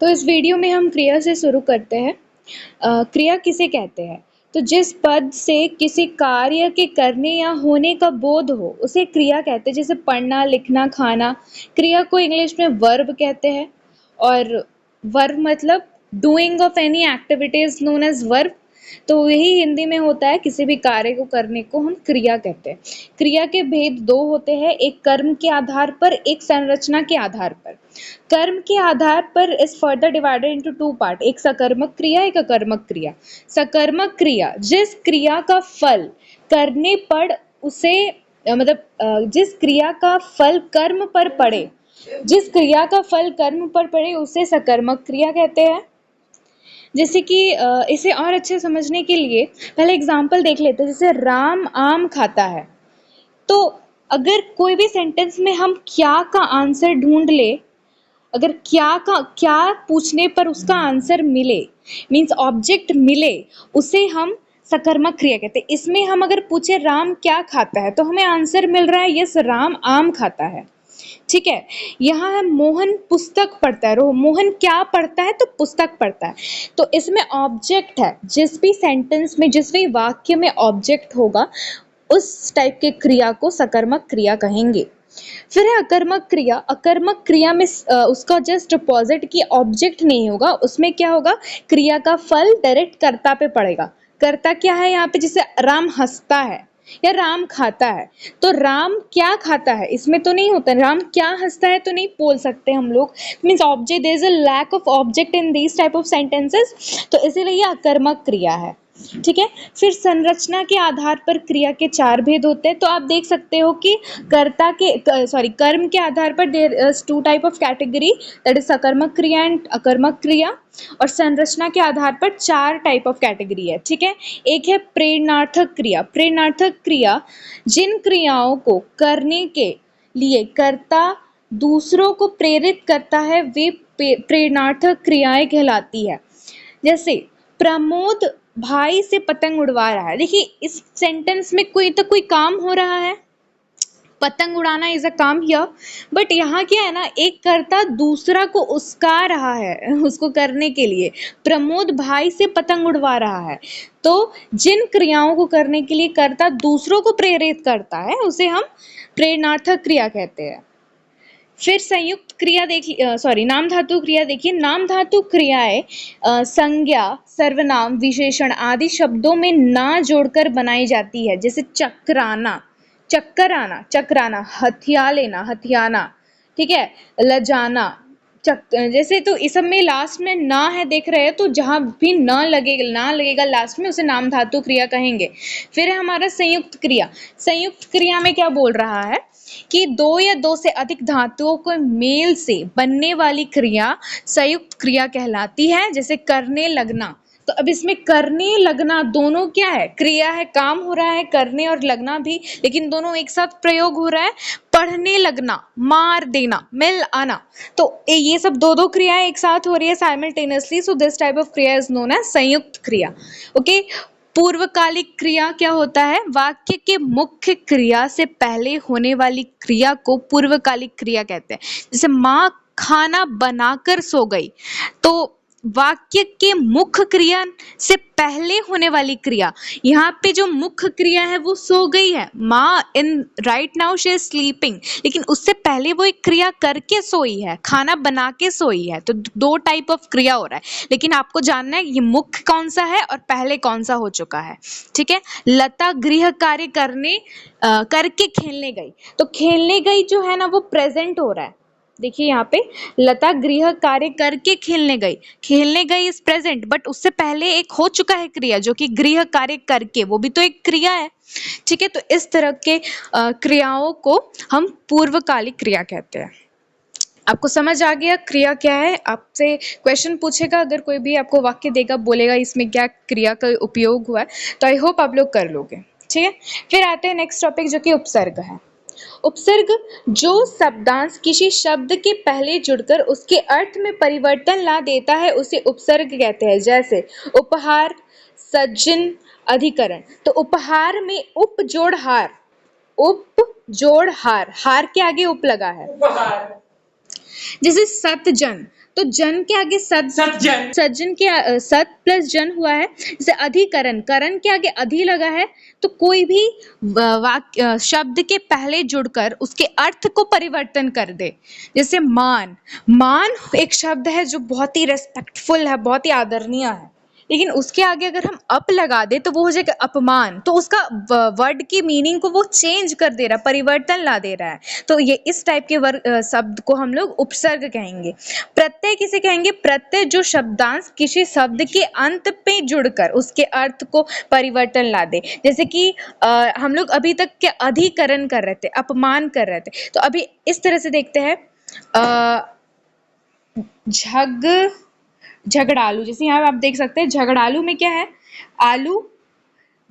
तो इस वीडियो में हम क्रिया से शुरू करते हैं। क्रिया किसे कहते हैं? तो जिस पद से किसी कार्य के करने या होने का बोध हो उसे क्रिया कहते हैं। जैसे पढ़ना, लिखना, खाना। क्रिया को इंग्लिश में वर्ब कहते हैं और वर्ब मतलब doing of any activity is known as verb. तो यही हिंदी में होता है, किसी भी कार्य को करने को हम क्रिया कहते हैं। क्रिया के भेद दो होते हैं, एक कर्म के आधार पर, एक संरचना के आधार पर। कर्म के आधार पर is further divided into two part, एक सकर्मक क्रिया, एक अकर्मक क्रिया। सकर्मक क्रिया जिस क्रिया का फल करने पर उसे जिस क्रिया का फल कर्म पर पड़े, जिस क्रिया का फल कर्म पर पड़े उसे सकर्मक क्रिया कहते हैं। जैसे कि इसे और अच्छे समझने के लिए पहले एग्जाम्पल देख लेते हैं। जैसे राम आम खाता है, तो अगर कोई भी सेंटेंस में हम क्या का आंसर ढूंढ ले, अगर क्या पूछने पर उसका आंसर मिले, मीन्स ऑब्जेक्ट मिले, उसे हम सकर्मक क्रिया कहते हैं। इसमें हम अगर पूछे राम क्या खाता है तो हमें आंसर मिल रहा है यस, राम आम खाता है। ठीक है। यहाँ है मोहन पुस्तक पढ़ता है, मोहन क्या पढ़ता है? तो पुस्तक पढ़ता है। तो इसमें ऑब्जेक्ट है, जिस भी सेंटेंस में, जिस भी वाक्य में ऑब्जेक्ट होगा उस टाइप के क्रिया को सकर्मक क्रिया कहेंगे। फिर है अकर्मक क्रिया। अकर्मक क्रिया में उसका जस्ट अपोजिट की ऑब्जेक्ट नहीं होगा, उसमें क्या होगा, क्रिया का फल डायरेक्ट कर्ता पे पड़ेगा। कर्ता क्या है यहाँ पे? जैसे राम हंसता है या राम खाता है, तो राम क्या खाता है इसमें तो नहीं होता, राम क्या हंसता है तो नहीं बोल सकते हम लोग। Means object, there is a lack of object in these type of sentences, तो इसीलिए ये अकर्मक क्रिया है। ठीक है। फिर संरचना के आधार पर क्रिया के चार भेद होते हैं। तो आप देख सकते हो कि कर्म के आधार पर there is two type of category, that is सकर्मक क्रिया एंड अकर्मक क्रिया। और संरचना के आधार पर चार टाइप ऑफ कैटेगरी है। ठीक है। एक है प्रेरणार्थक क्रिया। प्रेरणार्थक क्रिया जिन क्रियाओं को करने के लिए कर्ता दूसरों को प्रेरित करता है वे प्रेरणार्थक क्रियाएं कहलाती है। जैसे प्रमोद भाई से पतंग उड़वा रहा है। देखिए इस सेंटेंस में कोई काम हो रहा है, पतंग उड़ाना इज अ काम हियर, बट यहाँ क्या है ना, एक कर्ता दूसरा को उस्का रहा है उसको करने के लिए। प्रमोद भाई से पतंग उड़वा रहा है। तो जिन क्रियाओं को करने के लिए कर्ता दूसरों को प्रेरित करता है उसे हम प्रेरणार्थक क्रिया कहते हैं। फिर संयुक्त क्रिया नाम धातु क्रिया देखिए। नाम धातु क्रियाएं संज्ञा, सर्वनाम, विशेषण आदि शब्दों में ना जोड़कर बनाई जाती है। जैसे चक्राना, चक्कर आना, चक्राना, हथिया लेना, हथियाना। ठीक है। लजाना, जैसे, तो इस सब में लास्ट में ना है, देख रहे हैं, तो जहां भी ना लगेगा लास्ट में उसे नाम धातु क्रिया कहेंगे। फिर है हमारा संयुक्त क्रिया। संयुक्त क्रिया में क्या बोल रहा है कि दो या दो से अधिक धातुओं को मेल से बनने वाली क्रिया संयुक्त क्रिया कहलाती है। जैसे करने लगना, तो अब इसमें करने लगना दोनों क्या है, क्रिया है, काम हो रहा है करने और लगना भी, लेकिन दोनों एक साथ प्रयोग हो रहा है। पढ़ने लगना, मार देना, मिल आना, तो ये सब दो क्रियाएं एक साथ हो रही है simultaneously, so this type of क्रिया इज नोन एज संयुक्त क्रिया। ओके। पूर्वकालिक क्रिया क्या होता है? वाक्य के मुख्य क्रिया से पहले होने वाली क्रिया को पूर्वकालिक क्रिया कहते हैं। जैसे माँ खाना बनाकर सो गई, तो वाक्य के मुख्य क्रिया से पहले होने वाली क्रिया, यहाँ पे जो मुख्य क्रिया है वो सो गई है, माँ in right now she is sleeping, लेकिन उससे पहले वो एक क्रिया करके सोई है, खाना बना के सोई है। तो दो टाइप ऑफ क्रिया हो रहा है, लेकिन आपको जानना है ये मुख्य कौन सा है और पहले कौन सा हो चुका है। ठीक है। लता गृह कार्य करके खेलने गई, तो खेलने गई जो है ना वो प्रेजेंट हो रहा है। देखिए यहाँ पे लता गृह कार्य करके खेलने गई इज प्रेजेंट, बट उससे पहले एक हो चुका है क्रिया जो कि गृह कार्य करके, वो भी तो एक क्रिया है। ठीक है। तो इस तरह के क्रियाओं को हम पूर्वकालिक क्रिया कहते हैं। आपको समझ आ गया क्रिया क्या है? आपसे क्वेश्चन पूछेगा, अगर कोई भी आपको वाक्य देगा, बोलेगा इसमें क्या क्रिया का उपयोग हुआ है, तो आई होप आप लोग कर लोगे। ठीक है। फिर आते हैं नेक्स्ट टॉपिक जो कि उपसर्ग है। उपसर्ग जो शब्दांश किसी शब्द के पहले जुड़कर उसके अर्थ में परिवर्तन ला देता है उसे उपसर्ग कहते हैं। जैसे उपहार, सज्जन, अधिकरण। तो उपहार में उप जोड़ हार, हार के आगे उप लगा है। जैसे सतजन, तो जन के आगे सज्जन। सज्जन के सत प्लस जन हुआ है। जैसे अधिकरण, करण के आगे अधि लगा है, तो कोई भी वाक्य शब्द के पहले जुड़कर उसके अर्थ को परिवर्तन कर दे। जैसे मान, मान एक शब्द है जो बहुत ही रेस्पेक्टफुल है, बहुत ही आदरणीय है, लेकिन उसके आगे अगर हम अप लगा दे तो वो हो जाएगा अपमान। तो उसका वर्ड की मीनिंग को वो चेंज कर दे रहा है, परिवर्तन ला दे रहा है। तो ये इस टाइप के शब्द को हम लोग उपसर्ग कहेंगे। प्रत्यय किसे कहेंगे? प्रत्यय जो शब्दांश किसी शब्द के अंत पे जुड़कर उसके अर्थ को परिवर्तन ला दे। जैसे कि हम लोग अभी तक क्या अधिकरण कर रहे थे, अपमान कर रहे थे, तो अभी इस तरह से देखते हैं झगड़ालू। जैसे यहाँ आप देख सकते हैं झगड़ालू में क्या है? आलू,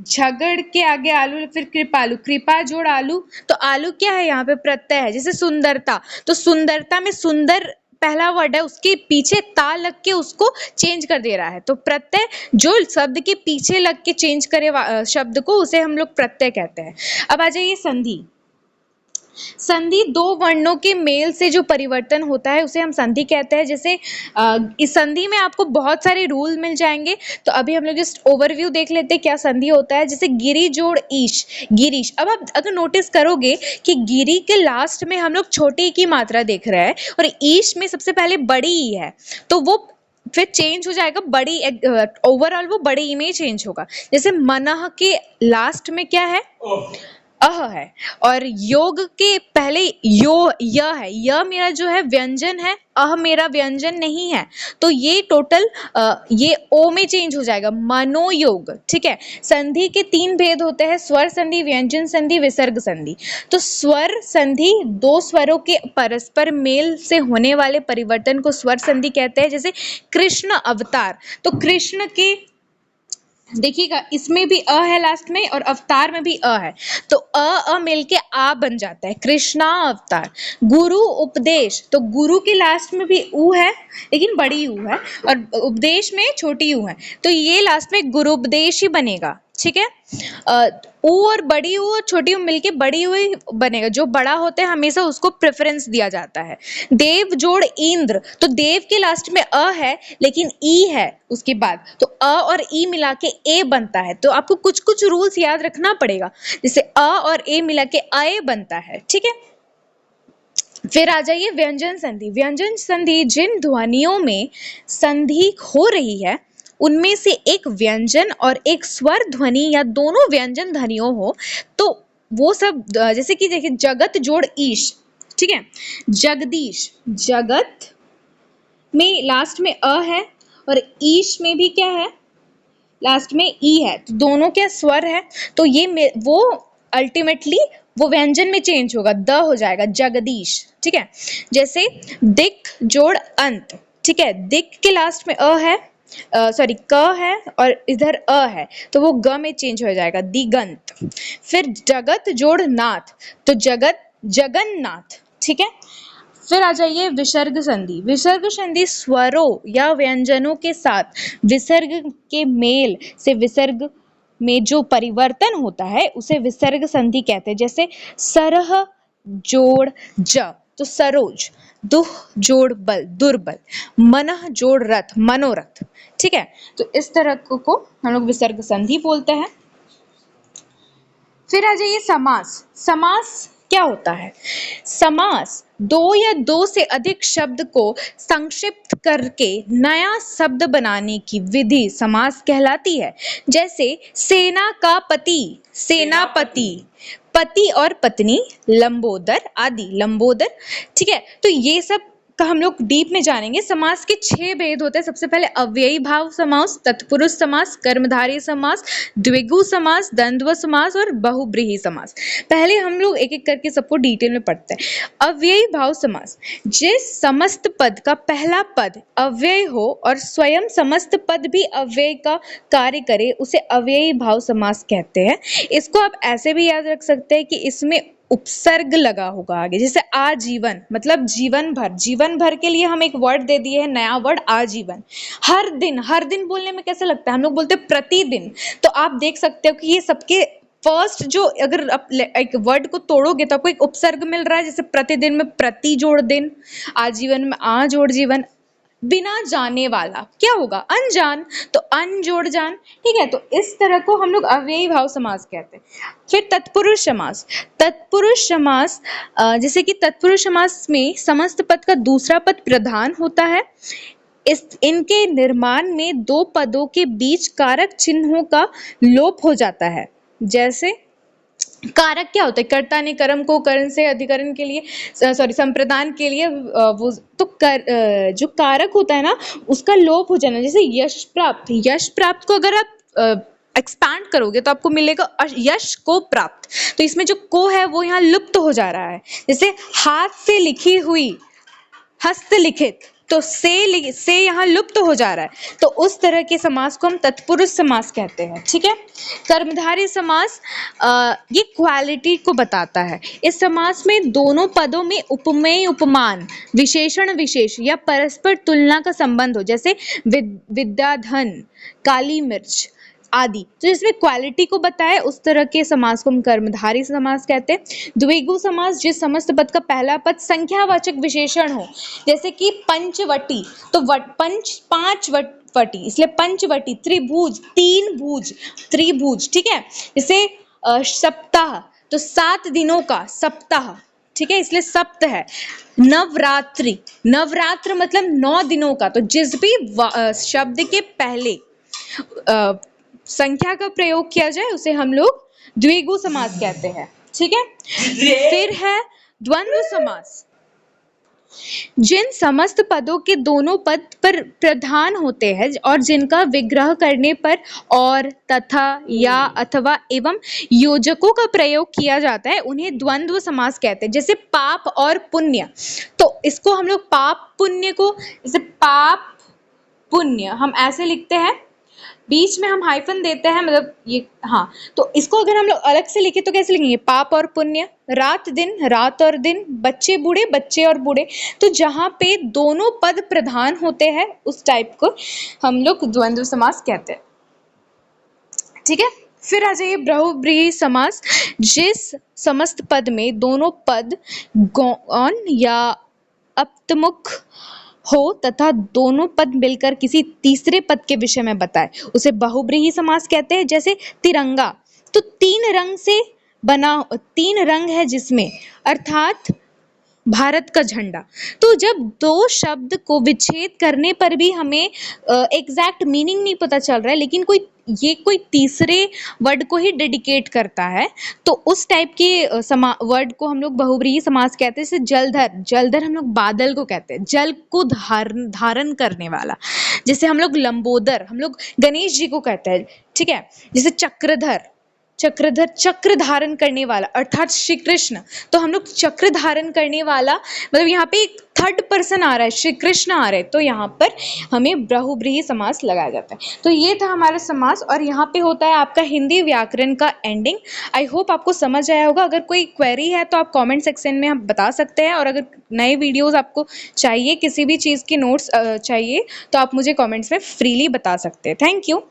झगड़ के आगे आलू, फिर कृपालु, कृपा जोड़ आलू, तो आलू क्या है? यहाँ पे प्रत्यय है। जैसे सुंदरता, तो सुंदरता में सुंदर पहला वर्ड है, उसके पीछे ता लग के उसको चेंज कर दे रहा है। तो प्रत्यय जो शब्द के पीछे लग के चेंज करे शब्द को, उसे हम लोग प्रत्यय कहते हैं। अब आ जाइए संधि। संधि दो वर्णों के मेल से जो परिवर्तन होता है उसे हम संधि कहते हैं। जैसे इस संधि में आपको बहुत सारे रूल मिल जाएंगे, तो अभी हम लोग जस्ट ओवरव्यू देख लेते हैं क्या संधि होता है। जैसे गिरी जोड़ ईश, गिरीश। अब आप अगर नोटिस करोगे कि गिरी के लास्ट में हम लोग छोटी की मात्रा देख रहे हैं और ईश में सबसे पहले बड़ी ई है, तो वो फिर चेंज हो जाएगा, बड़ी ओवरऑल वो बड़ी ई में ही चेंज होगा। जैसे मनः के लास्ट में क्या है? अह है, और योग के पहले यो य है। य मेरा जो है व्यंजन है, अह मेरा व्यंजन नहीं है, तो ये टोटल ये ओ में चेंज हो जाएगा, मनोयोग। ठीक है। संधि के तीन भेद होते हैं, स्वर संधि, व्यंजन संधि, विसर्ग संधि। तो स्वर संधि दो स्वरों के परस्पर मेल से होने वाले परिवर्तन को स्वर संधि कहते हैं। जैसे कृष्ण अवतार, तो कृष्ण के देखिएगा इसमें भी अ है लास्ट में और अवतार में भी अ है, तो अ मिलके आ बन जाता है, कृष्णा अवतार। गुरु उपदेश, तो गुरु के लास्ट में भी उ है लेकिन बड़ी उ है, और उपदेश में छोटी उ है, तो ये लास्ट में गुरु उपदेश ही बनेगा। ठीक है। उ और बड़ी उ और छोटी उ मिलके बड़ी उ ही बनेगा। जो बड़ा होता है हमेशा उसको प्रेफरेंस दिया जाता है। देव जोड़ इंद्र, तो देव के लास्ट में अ है लेकिन ई है उसके बाद, तो अ और ई मिला के ए बनता है। तो आपको कुछ कुछ रूल्स याद रखना पड़ेगा, जैसे अ और ए मिला के अए बनता है। ठीक है। फिर आ जाइए व्यंजन संधि। व्यंजन संधि जिन ध्वनियों में संधि हो रही है उनमें से एक व्यंजन और एक स्वर ध्वनि या दोनों व्यंजन ध्वनियों हो, तो वो सब जैसे कि देखिए जगत जोड़ ईश। ठीक है। जगदीश, जगत में लास्ट में अ है और ईश में भी क्या है? लास्ट में ई है, तो दोनों क्या स्वर है, तो ये वो अल्टीमेटली वो व्यंजन में चेंज होगा, द हो जाएगा, जगदीश। ठीक है। जैसे दिक जोड़ अंत। ठीक है। दिक के लास्ट में अ है, सॉरी क है और इधर अ है, तो वो ग में चेंज हो जाएगा, दिगंत। फिर जगत जोड़ नाथ, तो जगत जगन्नाथ। ठीक है। फिर आ जाइए विसर्ग संधि। विसर्ग संधि स्वरों या व्यंजनों के साथ विसर्ग के मेल से विसर्ग में जो परिवर्तन होता है उसे विसर्ग संधि कहते हैं। जैसे सरह जोड़ ज, तो सरोज। दुह जोड़ बल, दुर्बल। मनः जोड़ रथ, मनोरथ। ठीक है। तो इस तरह को हम लोग विसर्ग संधि बोलते हैं। फिर आ जाइए समास। समास क्या होता है? समास दो या दो से अधिक शब्द को संक्षिप्त करके नया शब्द बनाने की विधि समास कहलाती है। जैसे सेना का पति, सेनापति, पति और पत्नी, लंबोदर आदि, लंबोदर। ठीक है। तो ये सब का हम लोग डीप में जानेंगे। समास के 6 भेद होते हैं। सबसे पहले अव्ययी भाव समास, तत्पुरुष समास, कर्मधारय समास, द्विगु समास, द्वंद्व समास और बहुब्रीहि समास। पहले हम लोग एक एक करके सबको डिटेल में पढ़ते हैं। अव्ययी भाव समास, जिस समस्त पद का पहला पद अव्यय हो और स्वयं समस्त पद भी अव्यय का कार्य करे उसे अव्ययी भाव समास कहते हैं। इसको आप ऐसे भी याद रख सकते हैं कि इसमें उपसर्ग लगा होगा आगे, जैसे आजीवन मतलब जीवन भर। जीवन भर के लिए हम एक वर्ड दे दिए हैं, नया वर्ड आजीवन। हर दिन, हर दिन बोलने में कैसे लगता है? हम लोग बोलते हैं प्रतिदिन, तो आप देख सकते हो कि ये सबके फर्स्ट जो अगर आप एक वर्ड को तोड़ोगे तो आपको एक उपसर्ग मिल रहा है, जैसे प्रतिदिन में प्रति जोड़ दिन, आजीवन में आ जोड़ जीवन, बिना जाने वाला क्या होगा, अनजान, तो अन जोड़ जान, ठीक है। तो इस तरह को हम लोग अव्ययी भाव समास कहते हैं। फिर तत्पुरुष समास। तत्पुरुष समास, जैसे कि तत्पुरुष समास में समस्त पद का दूसरा पद प्रधान होता है। इनके निर्माण में दो पदों के बीच कारक चिन्हों का लोप हो जाता है। जैसे कारक क्या होता है, कर्ता ने कर्म को करण से अधिकरण के लिए, संप्रदान के लिए वो तो जो कारक होता है ना उसका लोप हो जाना। जैसे यश प्राप्त, यश प्राप्त को अगर आप एक्सपैंड करोगे तो आपको मिलेगा यश को प्राप्त, तो इसमें जो को है वो यहाँ लुप्त हो जा रहा है। जैसे हाथ से लिखी हुई, हस्तलिखित, तो से यहाँ लुप्त हो जा रहा है, तो उस तरह के समास को हम तत्पुरुष समास कहते हैं, ठीक है। कर्मधारय समास, ये क्वालिटी को बताता है। इस समास में दोनों पदों में उपमेय उपमान, विशेषण विशेष या परस्पर तुलना का संबंध हो, जैसे विद्या धन, काली मिर्च आदि, तो इसमें क्वालिटी को बताए उस तरह के समास को हम कर्मधारय समास कहते हैं। द्विगु समास, जिस समस्त पद का पहला पद संख्यावाचक विशेषण हो, जैसे कि पंचवटी, तो पंच पांच वटी, इसलिए पंचवटी, त्रिभुज तीन भुज, त्रिभुज, ठीक है। जैसे सप्ताह, तो 7 दिनों का सप्ताह, ठीक है, इसलिए सप्त है। नवरात्रि, नवरात्र मतलब 9 दिनों का, तो जिस भी शब्द के पहले संख्या का प्रयोग किया जाए उसे हम लोग द्विगु समास कहते हैं, ठीक है। फिर है द्वंद्व समास। जिन समस्त पदों के दोनों पद पर प्रधान होते हैं और जिनका विग्रह करने पर और, तथा, या, अथवा एवं योजकों का प्रयोग किया जाता है उन्हें द्वंद्व समास कहते हैं। जैसे पाप और पुण्य, तो इसको हम लोग पाप पुण्य को, जैसे पाप पुण्य हम ऐसे लिखते हैं, बीच में हम हाइफन देते हैं, मतलब ये, हाँ, तो इसको अगर हम लोग अलग से लिखे तो कैसे लिखेंगे, पाप और पुण्य, रात दिन, रात और दिन, बच्चे बूढ़े, बच्चे और बूढ़े, तो जहाँ पे दोनों पद प्रधान होते हैं उस टाइप को हम लोग द्वंद्व समास कहते हैं, ठीक है। फिर आ जाइए बहुव्रीहि समास। जिस समस्त पद में दोनों पद गौण या अपतमुख हो तथा दोनों पद मिलकर किसी तीसरे पद के विषय में बताए उसे बहुव्रीहि समास कहते हैं। जैसे तिरंगा, तो 3 रंग से बना, 3 रंग है जिसमें, अर्थात भारत का झंडा। तो जब दो शब्द को विच्छेद करने पर भी हमें एग्जैक्ट मीनिंग नहीं पता चल रहा है, लेकिन कोई तीसरे वर्ड को ही डेडिकेट करता है, तो उस टाइप के वर्ड को हम लोग बहुव्रीहि समास कहते हैं। जैसे जलधर, जलधर हम लोग बादल को कहते हैं, जल को धारण करने वाला। जैसे हम लोग लंबोदर, हम लोग गणेश जी को कहते हैं, ठीक है। जैसे चक्रधर, चक्रधर चक्र धारण करने वाला, अर्थात श्री कृष्ण, तो हम लोग चक्र धारण करने वाला, मतलब यहाँ पे एक थर्ड पर्सन आ रहा है, श्री कृष्ण आ रहे हैं, तो यहाँ पर हमें बहुव्रीहि समास लगाया जाता है। तो ये था हमारा समास, और यहाँ पे होता है आपका हिंदी व्याकरण का एंडिंग। आई होप आपको समझ आया होगा। अगर कोई क्वेरी है तो आप कमेंट सेक्शन में आप बता सकते हैं, और अगर नए वीडियोस आपको चाहिए, किसी भी चीज़ की नोट्स चाहिए, तो आप मुझे कमेंट्स में फ्रीली बता सकते हैं। Thank you.